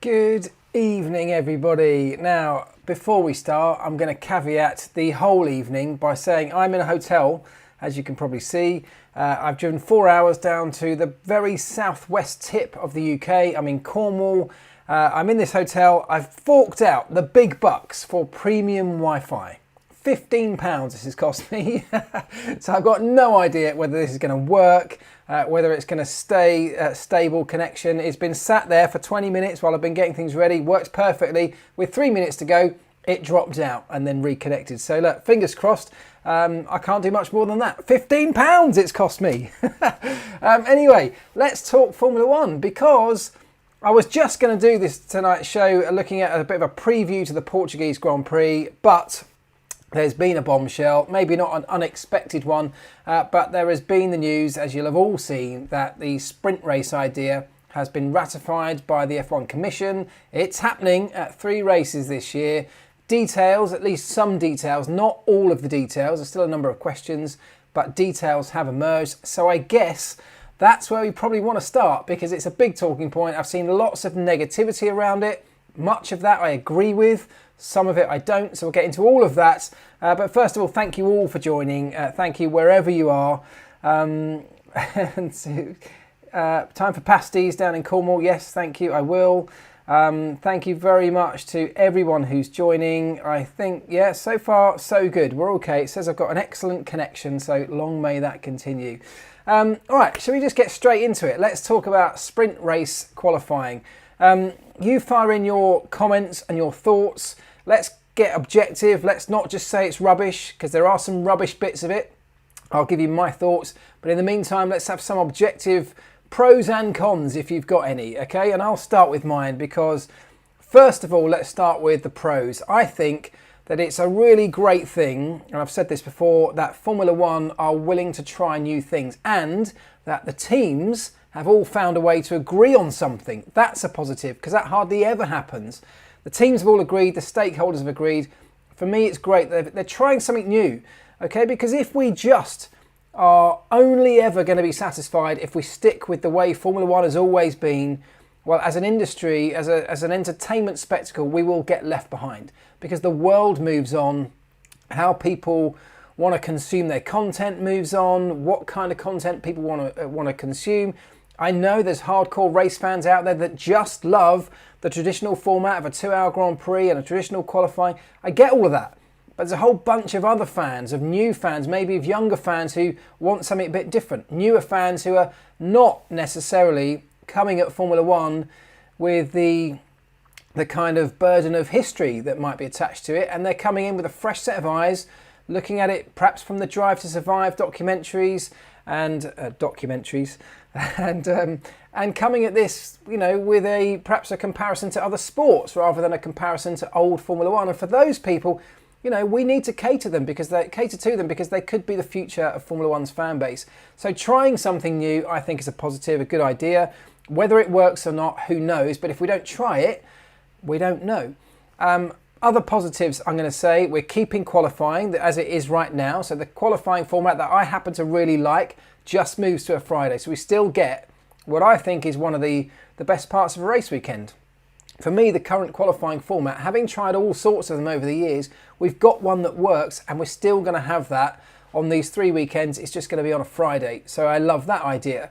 Good evening, everybody. Now, before we start, I'm going to caveat the whole evening by saying I'm in a hotel, as you can probably see. I've driven 4 hours down to the very southwest tip of the UK. I'm in Cornwall. I'm in this hotel. I've forked out the big bucks for premium Wi-Fi. £15 this has cost me. So I've got no idea whether this is going to work, whether it's going to stay stable connection. It's been sat there for 20 minutes while I've been getting things ready. Works perfectly. With 3 minutes to go, it dropped out and then reconnected. So look, fingers crossed. I can't do much more than that. £15 it's cost me. Anyway, let's talk Formula One, because I was just going to do this tonight's show looking at a bit of a preview to the Portuguese Grand Prix, but there's been a bombshell, maybe not an unexpected one, but there has been the news, as you'll have all seen, that the sprint race idea has been ratified by the F1 Commission. It's happening at 3 races this year. Details, at least some details, not all of the details, there's still a number of questions, but details have emerged. So I guess that's where we probably want to start, because it's a big talking point. I've seen lots of negativity around it. Much of that I agree with, some of it I don't, so we'll get into all of that. But first of all, thank you all for joining. Thank you wherever you are. And so, time for pasties down in Cornwall. Yes, thank you, I will. Thank you very much to everyone who's joining. I think, yeah, so far so good. We're okay. It says I've got an excellent connection, so long may that continue. All right, shall we just get straight into it? Let's talk about sprint race qualifying. You fire in your comments and your thoughts. Let's get objective. Let's not just say it's rubbish, because there are some rubbish bits of it. I'll give you my thoughts. But in the meantime, let's have some objective pros and cons if you've got any, okay? And I'll start with mine, because first of all, let's start with the pros. I think that it's a really great thing, and I've said this before, that Formula One are willing to try new things, and that the teams have all found a way to agree on something. That's a positive, because that hardly ever happens. The teams have all agreed, the stakeholders have agreed. For me, it's great. They're trying something new, okay? Because if we just are only ever going to be satisfied if we stick with the way Formula One has always been, well, as an industry, as an entertainment spectacle, we will get left behind, because the world moves on. How people want to consume their content moves on. What kind of content people want to consume. I know there's hardcore race fans out there that just love the traditional format of a 2-hour Grand Prix and a traditional qualifying. I get all of that. But there's a whole bunch of other fans, of new fans, maybe of younger fans who want something a bit different. Newer fans who are not necessarily coming at Formula One with the kind of burden of history that might be attached to it. And they're coming in with a fresh set of eyes, looking at it perhaps from the Drive to Survive documentaries and and coming at this, you know, with perhaps a comparison to other sports rather than a comparison to old Formula One. And for those people, you know, we need to cater to them because they could be the future of Formula One's fan base. So trying something new, I think, is a positive, a good idea. Whether it works or not, who knows? But if we don't try it, we don't know. Other positives, I'm going to say, we're keeping qualifying as it is right now. So the qualifying format that I happen to really like just moves to a Friday. So we still get what I think is one of the best parts of a race weekend. For me, the current qualifying format, having tried all sorts of them over the years, we've got one that works, and we're still going to have that on these 3 weekends. It's just going to be on a Friday. So I love that idea.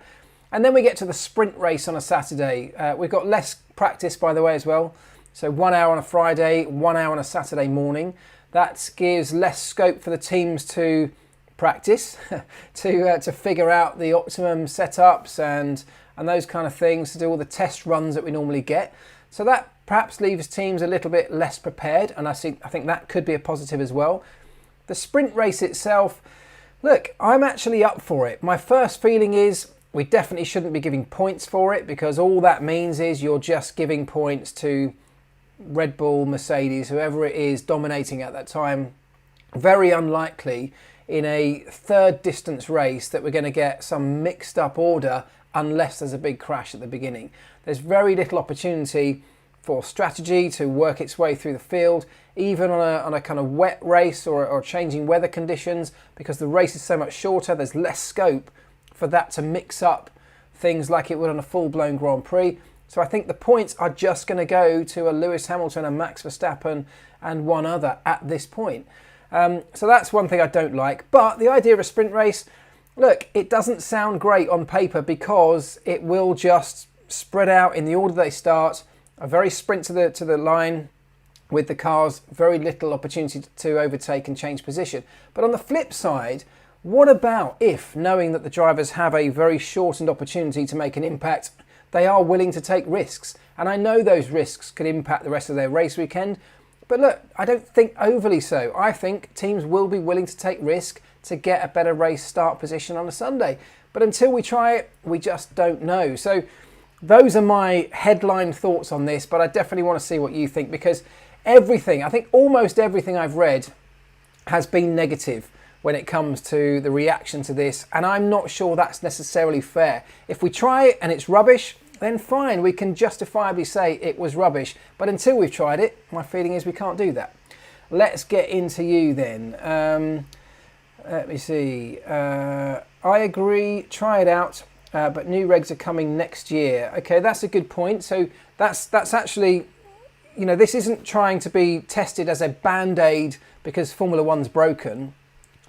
And then we get to the sprint race on a Saturday. We've got less practice, by the way, as well. So 1 hour on a Friday, 1 hour on a Saturday morning. That gives less scope for the teams to practice, to figure out the optimum setups and those kind of things, to do all the test runs that we normally get. So that perhaps leaves teams a little bit less prepared, and I think that could be a positive as well. The sprint race itself, look, I'm actually up for it. My first feeling is we definitely shouldn't be giving points for it, because all that means is you're just giving points to Red Bull, Mercedes, whoever it is dominating at that time. Very unlikely in a third distance race that we're going to get some mixed up order unless there's a big crash at the beginning. There's very little opportunity for strategy to work its way through the field, even on a kind of wet race or changing weather conditions, because the race is so much shorter. There's less scope for that to mix up things like it would on a full-blown Grand Prix. So I think the points are just going to go to a Lewis Hamilton, a Max Verstappen and one other at this point. So that's one thing I don't like. But the idea of a sprint race, look, it doesn't sound great on paper because it will just spread out in the order they start, a very sprint to the line with the cars, very little opportunity to overtake and change position. But on the flip side, what about if, knowing that the drivers have a very shortened opportunity to make an impact, they are willing to take risks? And I know those risks could impact the rest of their race weekend, but look, I don't think overly so. I think teams will be willing to take risk to get a better race start position on a Sunday. But until we try it, we just don't know. So those are my headline thoughts on this, but I definitely want to see what you think, because everything, I think almost everything I've read has been negative when it comes to the reaction to this, and I'm not sure that's necessarily fair. If we try it and it's rubbish, then fine, we can justifiably say it was rubbish. But until we've tried it, my feeling is we can't do that. Let's get into you then. Let me see. I agree, try it out, but new regs are coming next year. Okay, that's a good point. So that's actually, you know, this isn't trying to be tested as a band-aid because Formula One's broken.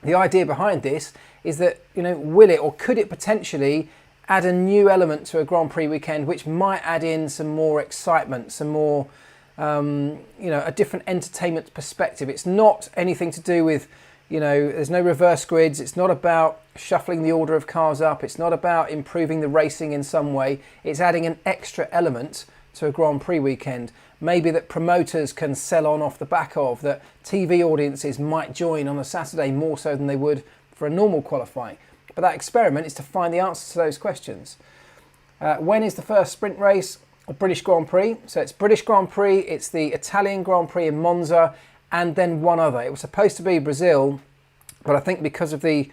The idea behind this is that, you know, will it or could it potentially add a new element to a Grand Prix weekend which might add in some more excitement, some more, you know, a different entertainment perspective. It's not anything to do with, you know, there's no reverse grids. It's not about shuffling the order of cars up. It's not about improving the racing in some way. It's adding an extra element to a Grand Prix weekend. Maybe that promoters can sell on off the back of, that TV audiences might join on a Saturday more so than they would for a normal qualifying. But that experiment is to find the answers to those questions. When is the first sprint race? A British Grand Prix. So it's British Grand Prix, it's the Italian Grand Prix in Monza, and then one other. It was supposed to be Brazil, but I think because of the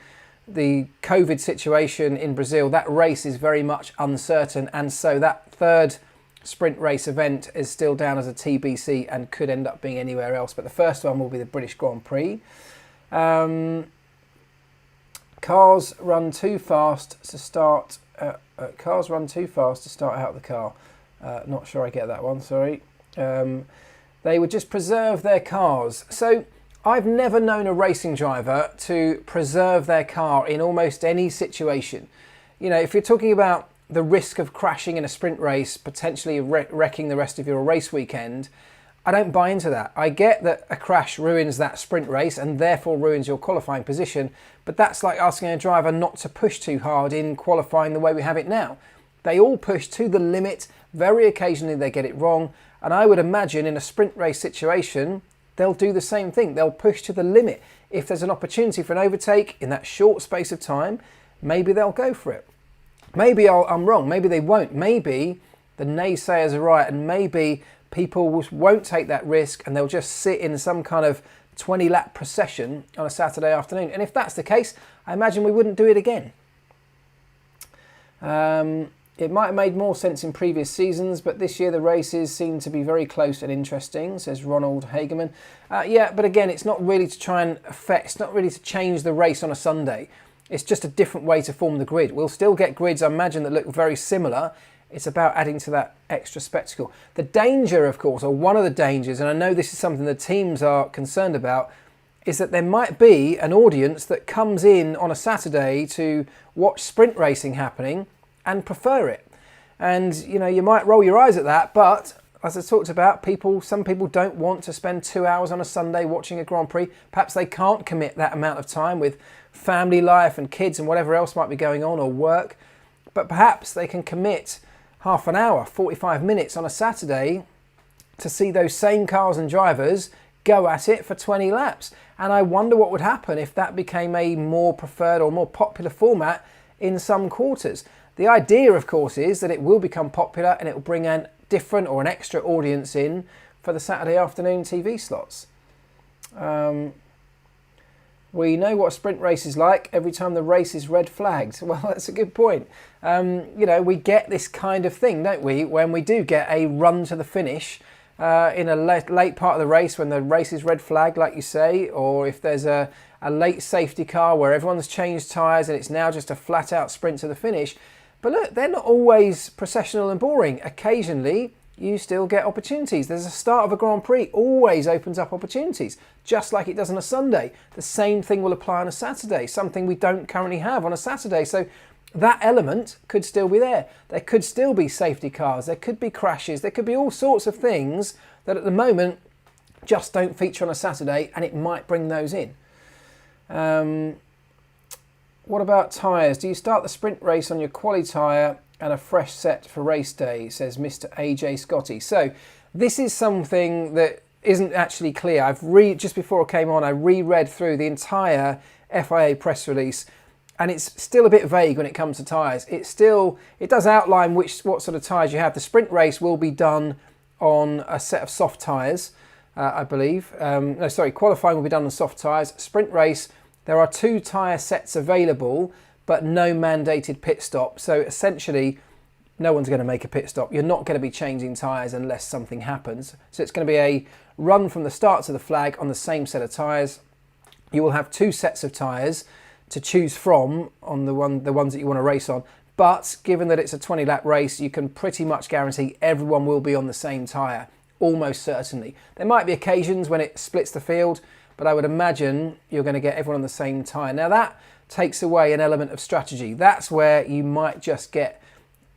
COVID situation in Brazil, that race is very much uncertain, and so that third sprint race event is still down as a TBC and could end up being anywhere else. But the first one will be the British Grand Prix. Cars run too fast to start. Cars run too fast to start out of the car. Not sure I get that one. Sorry. They would just preserve their cars. So I've never known a racing driver to preserve their car in almost any situation. You know, if you're talking about the risk of crashing in a sprint race, potentially wrecking the rest of your race weekend, I don't buy into that. I get that a crash ruins that sprint race and therefore ruins your qualifying position, but that's like asking a driver not to push too hard in qualifying the way we have it now. They all push to the limit. Very occasionally they get it wrong, and I would imagine in a sprint race situation they'll do the same thing. They'll push to the limit. If there's an opportunity for an overtake in that short space of time, maybe they'll go for it. Maybe I'm wrong, maybe they won't. Maybe the naysayers are right, and maybe people won't take that risk and they'll just sit in some kind of 20-lap procession on a Saturday afternoon. And if that's the case, I imagine we wouldn't do it again. It might have made more sense in previous seasons, but this year the races seem to be very close and interesting, says Ronald Hageman. Yeah, but again, it's not really to try and affect, it's not really to change the race on a Sunday. It's just a different way to form the grid. We'll still get grids, I imagine, that look very similar. It's about adding to that extra spectacle. The danger, of course, or one of the dangers, and I know this is something the teams are concerned about, is that there might be an audience that comes in on a Saturday to watch sprint racing happening and prefer it. And, you know, you might roll your eyes at that, but as I talked about, some people don't want to spend 2 hours on a Sunday watching a Grand Prix. Perhaps they can't commit that amount of time with family life and kids and whatever else might be going on, or work. But perhaps they can commit half an hour, 45 minutes on a Saturday to see those same cars and drivers go at it for 20 laps. And I wonder what would happen if that became a more preferred or more popular format in some quarters. The idea, of course, is that it will become popular and it will bring a different or an extra audience in for the Saturday afternoon TV slots. We know what a sprint race is like every time the race is red flagged. Well, that's a good point. You know, we get this kind of thing, don't we, when we do get a run to the finish in a late part of the race when the race is red flagged, like you say, or if there's a late safety car where everyone's changed tyres and it's now just a flat out sprint to the finish. But look, they're not always processional and boring. Occasionally, you still get opportunities. There's a start of a Grand Prix always opens up opportunities, just like it does on a Sunday. The same thing will apply on a Saturday, something we don't currently have on a Saturday. So that element could still be there. There could still be safety cars. There could be crashes. There could be all sorts of things that at the moment just don't feature on a Saturday, and it might bring those in. What about tyres? Do you start the sprint race on your quali tyre and a fresh set for race day, says Mr. AJ Scotty. So this is something that isn't actually clear. Just before I came on, I reread through the entire FIA press release, and it's still a bit vague when it comes to tyres. It does outline what sort of tyres you have. The sprint race will be done on a set of soft tyres, I believe. Qualifying will be done on soft tyres. Sprint race, there are 2 tyre sets available, but no mandated pit stop. So essentially, no one's going to make a pit stop. You're not going to be changing tyres unless something happens. So it's going to be a run from the start to the flag on the same set of tyres. You will have 2 sets of tyres to choose from on the ones that you want to race on. But given that it's a 20-lap race, you can pretty much guarantee everyone will be on the same tyre, almost certainly. There might be occasions when it splits the field, but I would imagine you're going to get everyone on the same tyre. Now that takes away an element of strategy. That's where you might just get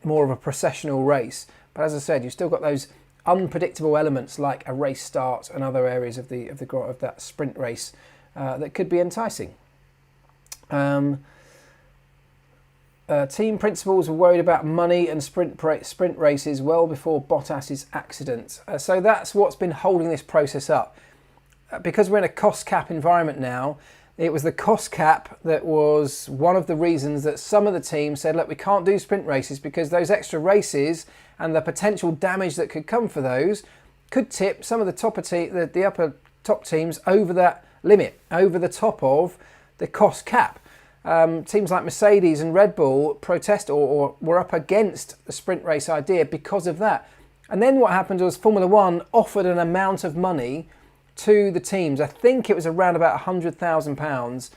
more of a processional race. But as I said, you've still got those unpredictable elements like a race start and other areas of that sprint race that could be enticing. Team principals were worried about money and sprint races well before Bottas's accident. So that's what's been holding this process up. Because we're in a cost cap environment now, it was the cost cap that was one of the reasons that some of the teams said, look, we can't do sprint races because those extra races and the potential damage that could come for those could tip some of the upper top teams over that limit, over the top of the cost cap. Teams like Mercedes and Red Bull protest or were up against the sprint race idea because of that. And then what happened was Formula One offered an amount of money to the teams. I think it was around about £100,000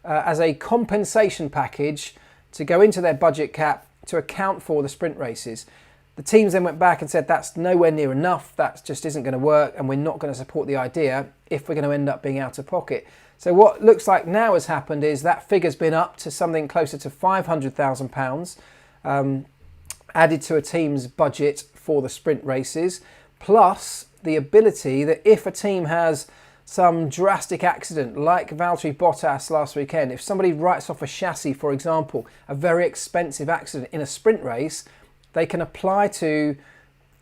as a compensation package to go into their budget cap to account for the sprint races. The teams then went back and said that's nowhere near enough, that just isn't going to work, and we're not going to support the idea if we're going to end up being out of pocket. So what looks like now has happened is that figure's been up to something closer to £500,000 added to a team's budget for the sprint races, plus the ability that if a team has some drastic accident like Valtteri Bottas last weekend, if somebody writes off a chassis, for example, a very expensive accident in a sprint race, they can apply to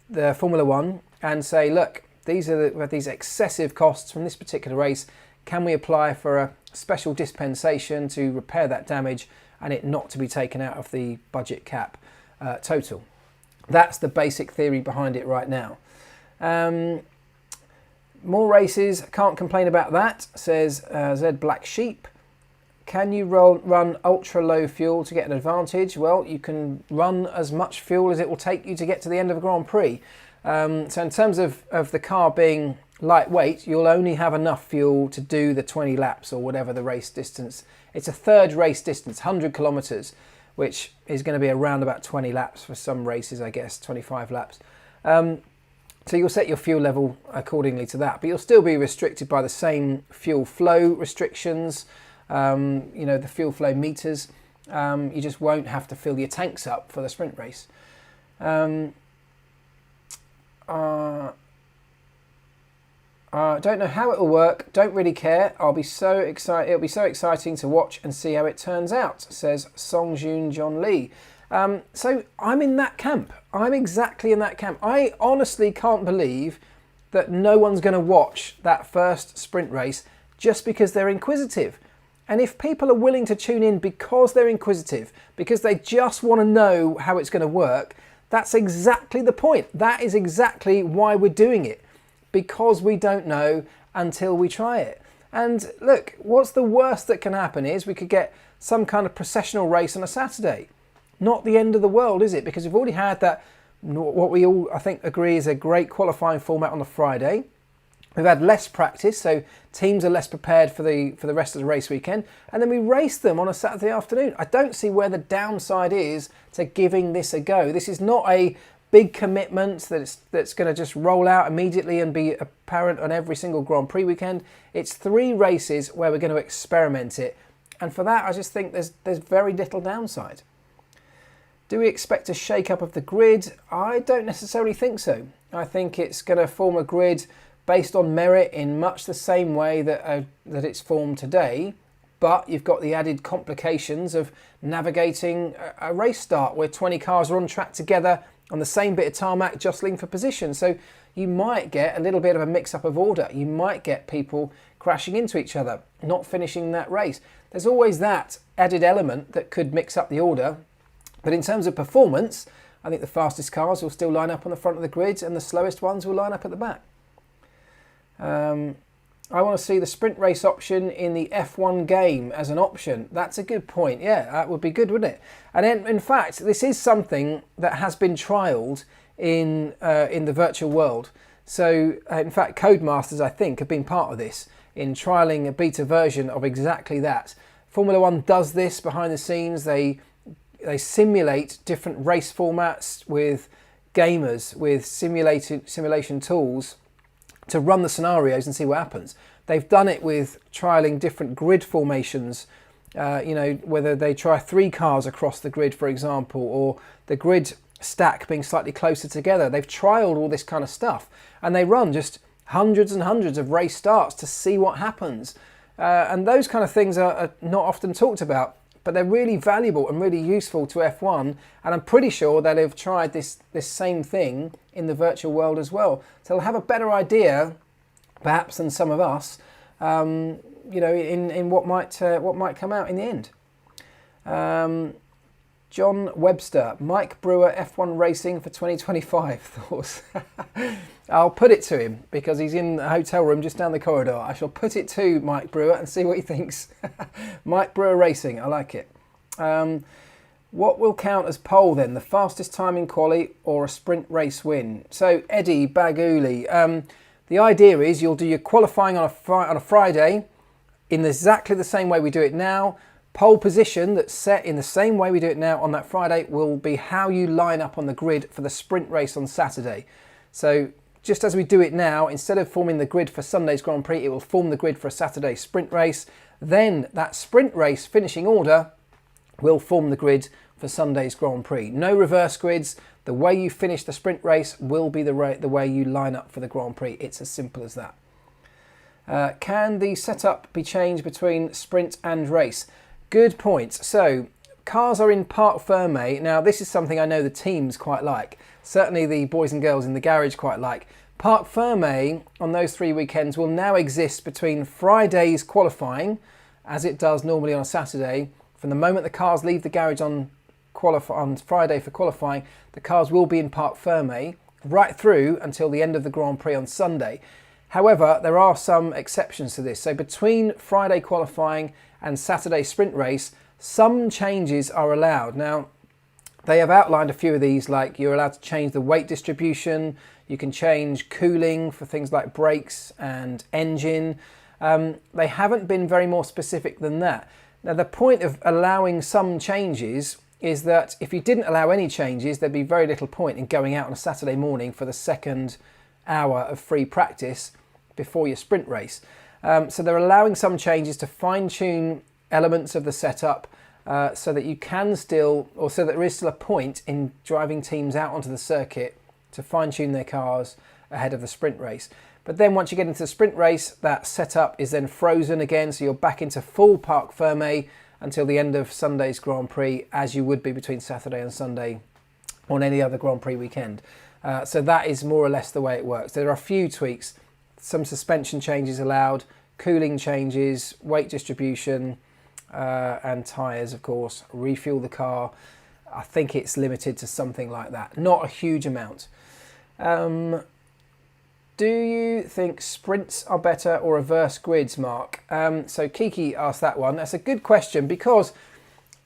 the Formula One and say, look, these are these excessive costs from this particular race. Can we apply for a special dispensation to repair that damage and it not to be taken out of the budget cap total? That's the basic theory behind it right now. More races, can't complain about that, says Zed Black Sheep. Can you run ultra low fuel to get an advantage? Well, you can run as much fuel as it will take you to get to the end of a Grand Prix. So in terms of the car being lightweight, you'll only have enough fuel to do the 20 laps or whatever the race distance. It's a third race distance, 100 kilometres, which is going to be around about 20 laps for some races, I guess, 25 laps. So you'll set your fuel level accordingly to that, but you'll still be restricted by the same fuel flow restrictions, the fuel flow meters. You just won't have to fill your tanks up for the sprint race. Don't know how it will work. Don't really care. I'll be so excited. It'll be so exciting to watch and see how it turns out, says Songjun John Lee. So I'm in that camp. I'm exactly in that camp. I honestly can't believe that no one's going to watch that first sprint race just because they're inquisitive. And if people are willing to tune in because they're inquisitive, because they just want to know how it's going to work, that's exactly the point. That is exactly why we're doing it. Because we don't know until we try it. And look, what's the worst that can happen is we could get some kind of processional race on a Saturday. Not the end of the world, is it? Because we've already had that, what we all, I think, agree is a great qualifying format on the Friday. We've had less practice, so teams are less prepared for the rest of the race weekend, and then we race them on a Saturday afternoon. I don't see where the downside is to giving this a go. This is not a big commitment that's going to just roll out immediately and be apparent on every single Grand Prix weekend. It's 3 races where we're going to experiment it, and for that I just think there's very little downside. Do we expect a shake-up of the grid? I don't necessarily think so. I think it's going to form a grid based on merit in much the same way that it's formed today, but you've got the added complications of navigating a race start where 20 cars are on track together on the same bit of tarmac jostling for position. So you might get a little bit of a mix-up of order. You might get people crashing into each other, not finishing that race. There's always that added element that could mix up the order. But in terms of performance, I think the fastest cars will still line up on the front of the grid and the slowest ones will line up at the back. I want to see the sprint race option in the F1 game as an option. That's a good point. Yeah, that would be good, wouldn't it? And in fact, this is something that has been trialled in the virtual world. So, in fact, Codemasters, I think, have been part of this in trialling a beta version of exactly that. Formula One does this behind the scenes. They simulate different race formats with gamers, with simulation tools to run the scenarios and see what happens. They've done it with trialling different grid formations, whether they try 3 cars across the grid, for example, or the grid stack being slightly closer together. They've trialed all this kind of stuff, and they run just hundreds and hundreds of race starts to see what happens. And those kind of things are not often talked about, but they're really valuable and really useful to F1, and I'm pretty sure that they've tried this same thing in the virtual world as well. So they'll have a better idea, perhaps, than some of us, in what might come out in the end. John Webster, Mike Brewer F1 Racing for 2025 thoughts. I'll put it to him because he's in the hotel room just down the corridor. I shall put it to Mike Brewer and see what he thinks. Mike Brewer Racing, I like it. What will count as pole then? The fastest time in quali or a sprint race win? So Eddie Baguli, the idea is you'll do your qualifying on a Friday in exactly the same way we do it now. Pole position that's set in the same way we do it now on that Friday will be how you line up on the grid for the sprint race on Saturday. So just as we do it now, instead of forming the grid for Sunday's Grand Prix, it will form the grid for a Saturday sprint race. Then that sprint race finishing order will form the grid for Sunday's Grand Prix. No reverse grids. The way you finish the sprint race will be the way you line up for the Grand Prix. It's as simple as that. Can the setup be changed between sprint and race? Good point. So cars are in parc fermé. Now this is something I know the teams quite like. Certainly the boys and girls in the garage quite like. Parc fermé on those 3 weekends will now exist between Friday's qualifying, as it does normally on a Saturday. From the moment the cars leave the garage on Friday for qualifying, the cars will be in parc fermé right through until the end of the Grand Prix on Sunday. However, there are some exceptions to this. So between Friday qualifying and Saturday sprint race, some changes are allowed. Now, they have outlined a few of these, like you're allowed to change the weight distribution, you can change cooling for things like brakes and engine. They haven't been very more specific than that. Now, the point of allowing some changes is that if you didn't allow any changes, there'd be very little point in going out on a Saturday morning for the second hour of free practice before your sprint race. So they're allowing some changes to fine-tune elements of the setup so that you can still, or so that there is still a point in driving teams out onto the circuit to fine-tune their cars ahead of the sprint race. But then once you get into the sprint race, that setup is then frozen again, so you're back into full parc fermé until the end of Sunday's Grand Prix, as you would be between Saturday and Sunday on any other Grand Prix weekend. So that is more or less the way it works. There are a few tweaks, some suspension changes allowed, cooling changes, weight distribution, and tyres, of course. Refuel the car. I think it's limited to something like that. Not a huge amount. Do you think sprints are better or reverse grids, Mark? So Kiki asked that one. That's a good question because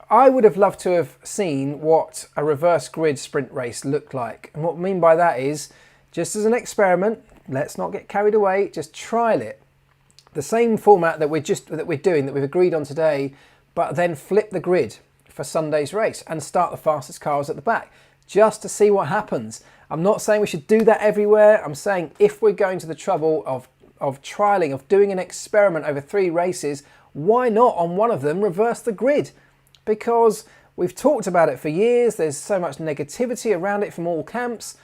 I would have loved to have seen what a reverse grid sprint race looked like. And what I mean by that is, just as an experiment, let's not get carried away. Just trial it. The same format that we've agreed on today, but then flip the grid for Sunday's race and start the fastest cars at the back, just to see what happens. I'm not saying we should do that everywhere. I'm saying if we're going to the trouble of trialing, of doing an experiment over 3 races, why not on one of them reverse the grid? Because we've talked about it for years. There's so much negativity around it from all camps.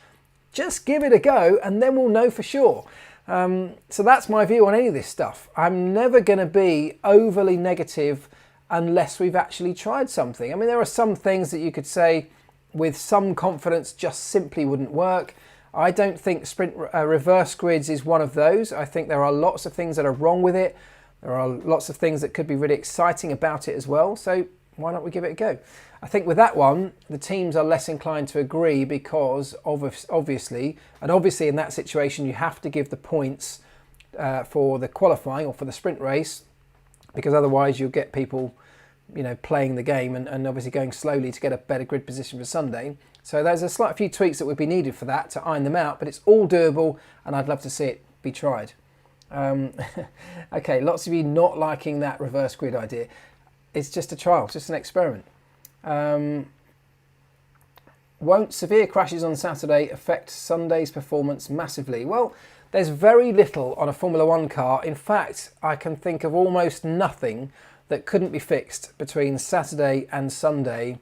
Just give it a go and then we'll know for sure. So that's my view on any of this stuff. I'm never going to be overly negative unless we've actually tried something. I mean, there are some things that you could say with some confidence just simply wouldn't work. I don't think sprint reverse grids is one of those. I think there are lots of things that are wrong with it. There are lots of things that could be really exciting about it as well. So why not we give it a go? I think with that one, the teams are less inclined to agree because obviously in that situation, you have to give the points for the qualifying or for the sprint race, because otherwise you'll get people, playing the game and obviously going slowly to get a better grid position for Sunday. So there's a slight few tweaks that would be needed for that to iron them out, but it's all doable and I'd love to see it be tried. Okay, lots of you not liking that reverse grid idea. It's just a trial, it's just an experiment. Won't severe crashes on Saturday affect Sunday's performance massively? Well, there's very little on a Formula One car. In fact, I can think of almost nothing that couldn't be fixed between Saturday and Sunday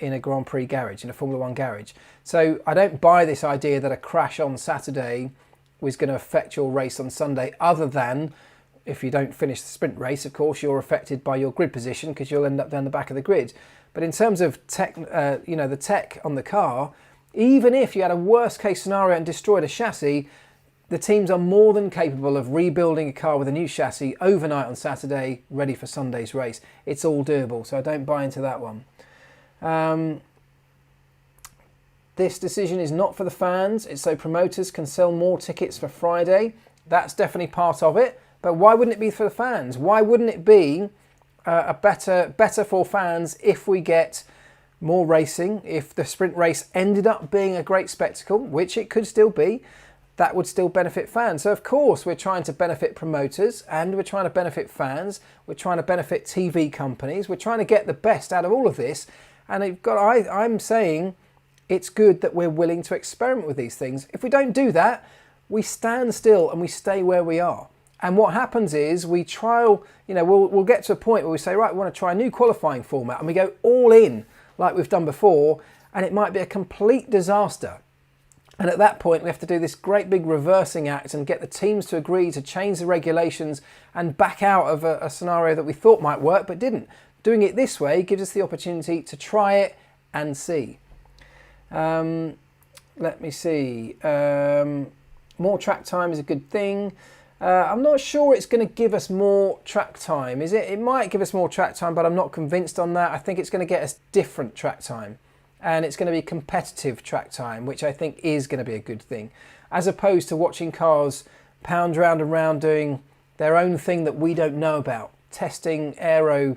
in a Grand Prix garage, in a Formula One garage. So I don't buy this idea that a crash on Saturday was going to affect your race on Sunday, other than if you don't finish the sprint race, of course, you're affected by your grid position because you'll end up down the back of the grid. But in terms of tech, the tech on the car, even if you had a worst case scenario and destroyed a chassis, the teams are more than capable of rebuilding a car with a new chassis overnight on Saturday, ready for Sunday's race. It's all doable, so I don't buy into that one. This decision is not for the fans. It's so promoters can sell more tickets for Friday. That's definitely part of it. But why wouldn't it be for the fans? Why wouldn't it be better for fans if we get more racing? If the sprint race ended up being a great spectacle, which it could still be, that would still benefit fans. So of course we're trying to benefit promoters and we're trying to benefit fans. We're trying to benefit TV companies. We're trying to get the best out of all of this. And I'm saying it's good that we're willing to experiment with these things. If we don't do that, we stand still and we stay where we are. And what happens is we trial, we'll get to a point where we say, right, we want to try a new qualifying format, and we go all in like we've done before, and it might be a complete disaster. And at that point, we have to do this great big reversing act and get the teams to agree to change the regulations and back out of a scenario that we thought might work but didn't. Doing it this way gives us the opportunity to try it and see. Let me see. More track time is a good thing. I'm not sure it's going to give us more track time, is it? It might give us more track time, but I'm not convinced on that. I think it's going to get us different track time. And it's going to be competitive track time, which I think is going to be a good thing, as opposed to watching cars pound round and round doing their own thing that we don't know about, testing aero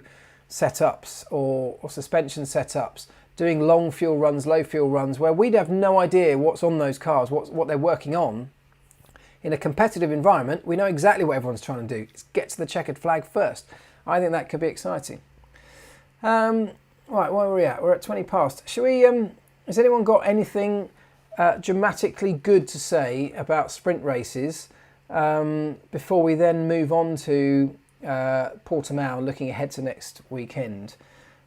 setups or suspension setups, doing long fuel runs, low fuel runs, where we'd have no idea what's on those cars, what they're working on. In a competitive environment, we know exactly what everyone's trying to do. It's get to the checkered flag first. I think that could be exciting. Right, where are we at? We're at 20 past. Shall we, has anyone got anything dramatically good to say about sprint races before we then move on to Portimao, looking ahead to next weekend?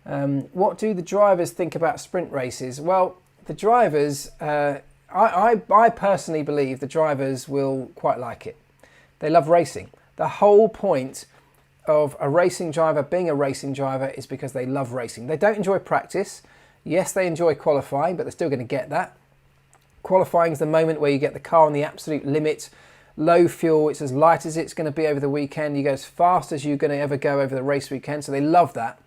What do the drivers think about sprint races? Well, the drivers, I personally believe the drivers will quite like it. They love racing. The whole point of a racing driver being a racing driver is because they love racing. They don't enjoy practice. Yes, they enjoy qualifying, but they're still going to get that. Qualifying is the moment where you get the car on the absolute limit, low fuel, it's as light as it's going to be over the weekend, you go as fast as you're going to ever go over the race weekend, so they love that.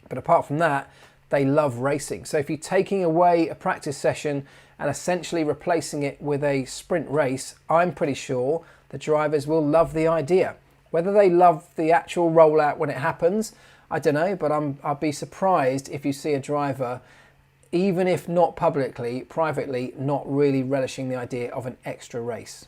But apart from that, they love racing. So if you're taking away a practice session and essentially replacing it with a sprint race, I'm pretty sure the drivers will love the idea. Whether they love the actual rollout when it happens, I don't know, but I'll be surprised if you see a driver, even if not publicly, privately, not really relishing the idea of an extra race.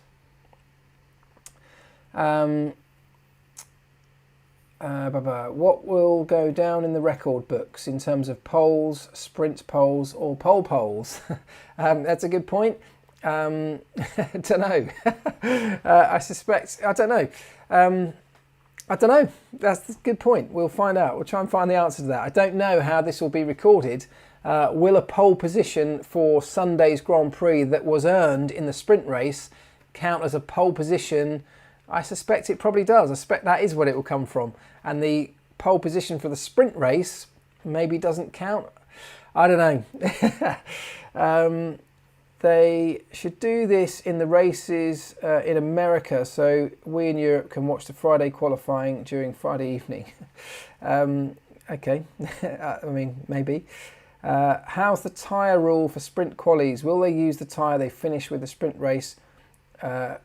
What will go down in the record books in terms of poles, sprint poles, or pole poles? That's a good point. Don't know. I suspect. I don't know. I don't know. That's a good point. We'll find out. We'll try and find the answer to that. I don't know how this will be recorded. Will a pole position for Sunday's Grand Prix that was earned in the sprint race count as a pole position? I suspect it probably does. I suspect that is what it will come from. And the pole position for the sprint race maybe doesn't count. I don't know. They should do this in the races in America, so we in Europe can watch the Friday qualifying during Friday evening. Okay, I mean, maybe. How's the tyre rule for sprint qualies? Will they use the tyre they finish with the sprint race? No,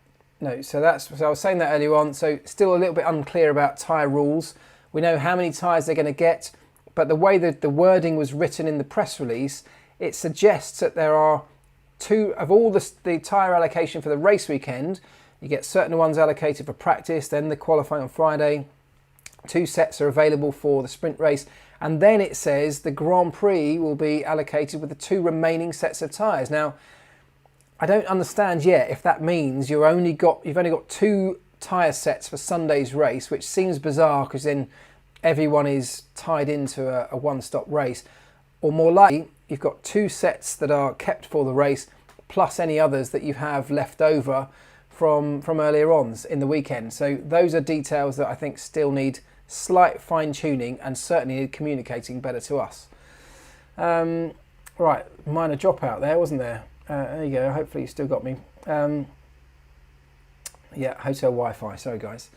so I was saying that earlier on, so still a little bit unclear about tyre rules. We know how many tyres they're going to get, but the way that the wording was written in the press release, it suggests that there are two of all the tyre allocation for the race weekend. You get certain ones allocated for practice, then the qualifying on Friday. 2 sets are available for the sprint race, and then it says the Grand Prix will be allocated with the 2 remaining sets of tyres. Now, I don't understand yet if that means you've only got 2 tyre sets for Sunday's race, which seems bizarre because then everyone is tied into a one-stop race, or more likely you've got 2 sets that are kept for the race, plus any others that you have left over from earlier on in the weekend. So those are details that I think still need slight fine-tuning and certainly need communicating better to us. Right, minor dropout there, wasn't there? There you go, hopefully you still got me. Yeah, hotel Wi-Fi, sorry guys.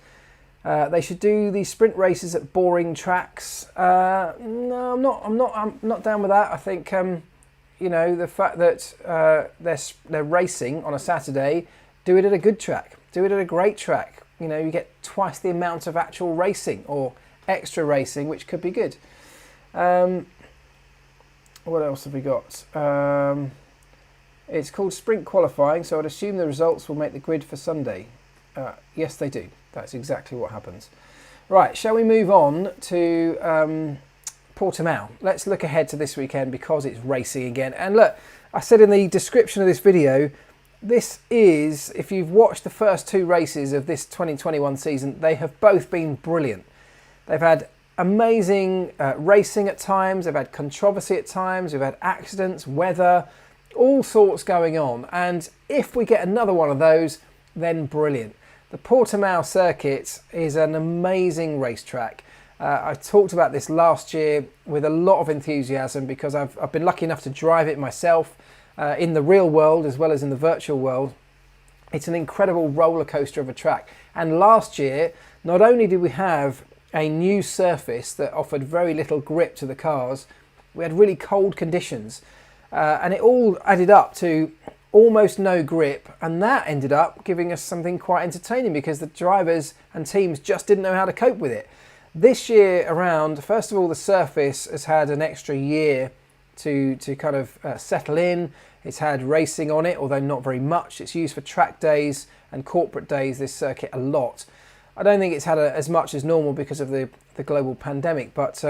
They should do the sprint races at boring tracks. No, I'm not down with that. I think you know, the fact that they're racing on a Saturday, do it at a good track, do it at a great track. You know, you get twice the amount of actual racing or extra racing, which could be good. What else have we got? It's called sprint qualifying, so I'd assume the results will make the grid for Sunday. Yes, they do. That's exactly what happens. Right, shall we move on to Portimao? Let's look ahead to this weekend because it's racing again. And look, I said in the description of this video, this is, if you've watched the first 2 races of this 2021 season, they have both been brilliant. They've had amazing racing at times, they've had controversy at times, we've had accidents, weather, all sorts going on. And if we get another one of those, then brilliant. The Portimao circuit is an amazing racetrack. I talked about this last year with a lot of enthusiasm because I've been lucky enough to drive it myself in the real world as well as in the virtual world. It's an incredible roller coaster of a track. And last year, not only did we have a new surface that offered very little grip to the cars, we had really cold conditions. And it all added up to almost no grip, and that ended up giving us something quite entertaining because the drivers and teams just didn't know how to cope with it. This year around, first of all, the surface has had an extra year to kind of settle in. It's had racing on it, although not very much. It's used for track days and corporate days, this circuit, a lot. I don't think it's had as much as normal because of the global pandemic, but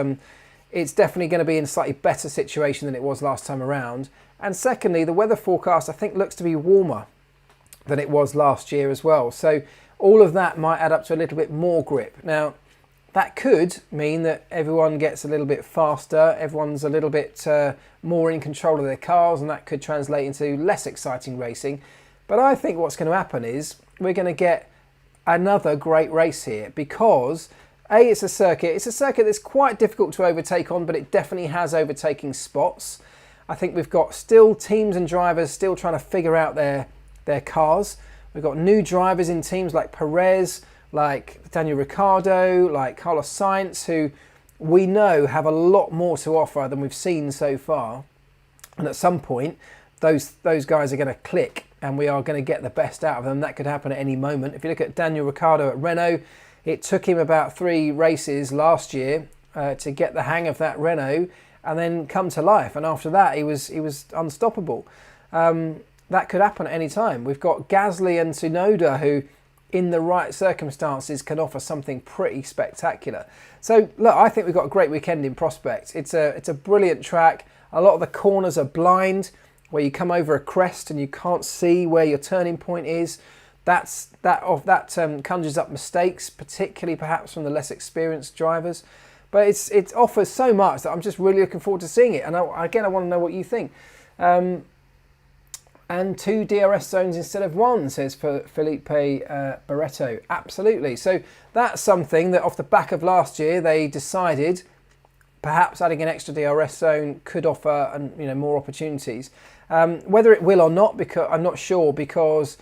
it's definitely going to be in a slightly better situation than it was last time around. And secondly, the weather forecast, I think, looks to be warmer than it was last year as well. So all of that might add up to a little bit more grip. Now, that could mean that everyone gets a little bit faster, everyone's a little bit more in control of their cars, and that could translate into less exciting racing. But I think what's going to happen is we're going to get another great race here because it's a circuit that's quite difficult to overtake on, but it definitely has overtaking spots. I think we've got still teams and drivers still trying to figure out their cars. We've got new drivers in teams like Perez, like Daniel Ricciardo, like Carlos Sainz, who we know have a lot more to offer than we've seen so far. And at some point, those guys are going to click and we are going to get the best out of them. That could happen at any moment. If you look at Daniel Ricciardo at Renault, it took him about 3 races last year to get the hang of that Renault and then come to life. And after that, he was unstoppable. That could happen at any time. We've got Gasly and Tsunoda, who in the right circumstances can offer something pretty spectacular. So look, I think we've got a great weekend in prospect. It's a brilliant track. A lot of the corners are blind, where you come over a crest and you can't see where your turning point is. That conjures up mistakes, particularly perhaps from the less experienced drivers. But it offers so much that I'm just really looking forward to seeing it. And again, I want to know what you think. And 2 DRS zones instead of 1, says Felipe Barreto. Absolutely. So that's something that off the back of last year, they decided perhaps adding an extra DRS zone could offer more opportunities. Whether it will or not, because I'm not sure, because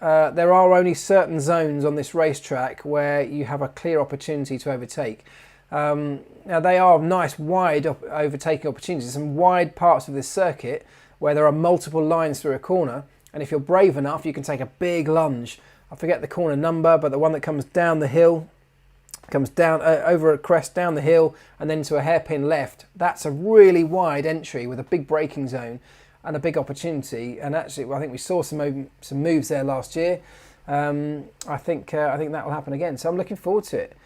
there are only certain zones on this racetrack where you have a clear opportunity to overtake. Now they are nice wide overtaking opportunities, some wide parts of this circuit where there are multiple lines through a corner, and if you're brave enough you can take a big lunge. I forget the corner number, but the one that comes down the hill, comes down over a crest down the hill and then to a hairpin left. That's a really wide entry with a big braking zone and a big opportunity. And actually, I think we saw some moves there last year. I think that will happen again. So I'm looking forward to it.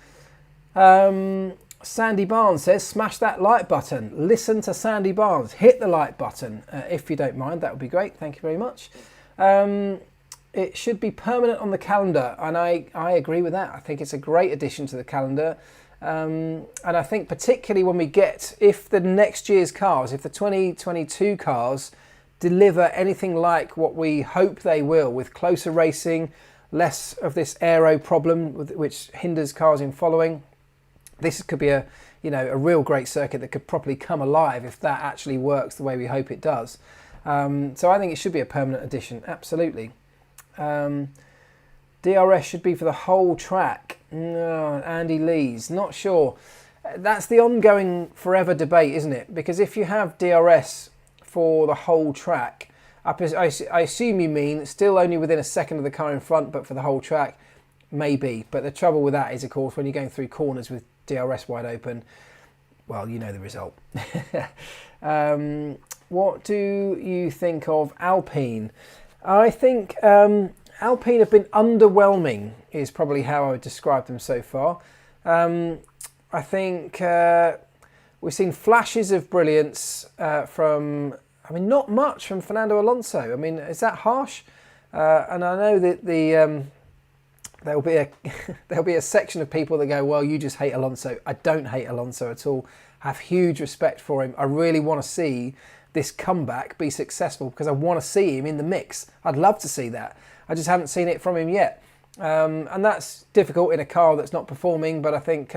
Sandy Barnes says, smash that like button. Listen to Sandy Barnes. Hit the like button if you don't mind. That would be great. Thank you very much. It should be permanent on the calendar, and I agree with that. I think it's a great addition to the calendar. And I think particularly when we if the next year's cars, if the 2022 cars deliver anything like what we hope they will, with closer racing, less of this aero problem which hinders cars in following, this could be a real great circuit that could properly come alive if that actually works the way we hope it does. So I think it should be a permanent addition, absolutely. DRS should be for the whole track. No, Andy Lees, not sure. That's the ongoing forever debate, isn't it? Because if you have DRS for the whole track, I assume you mean still only within a second of the car in front, but for the whole track, maybe. But the trouble with that is, of course, when you're going through corners with DRS wide open, well, you know the result. What do you think of Alpine? I think Alpine have been underwhelming, is probably how I would describe them so far. I think we've seen flashes of brilliance not much from Fernando Alonso. I mean, is that harsh? And I know that there'll be a section of people that go, well, you just hate Alonso. I don't hate Alonso at all. I have huge respect for him. I really want to see this comeback be successful because I want to see him in the mix. I'd love to see that. I just haven't seen it from him yet. And that's difficult in a car that's not performing, but I think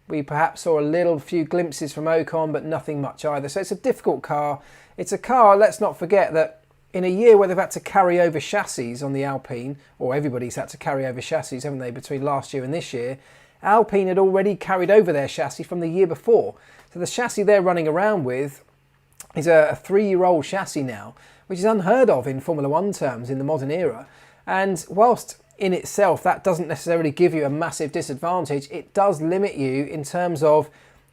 we perhaps saw a few glimpses from Ocon, but nothing much either. So it's a difficult car. It's a car, let's not forget, that in a year where they've had to carry over chassis on the Alpine, or everybody's had to carry over chassis, haven't they, between last year and this year, Alpine had already carried over their chassis from the year before. So the chassis they're running around with is a 3-year-old chassis now, which is unheard of in Formula 1 terms in the modern era. And whilst in itself that doesn't necessarily give you a massive disadvantage, it does limit you in terms of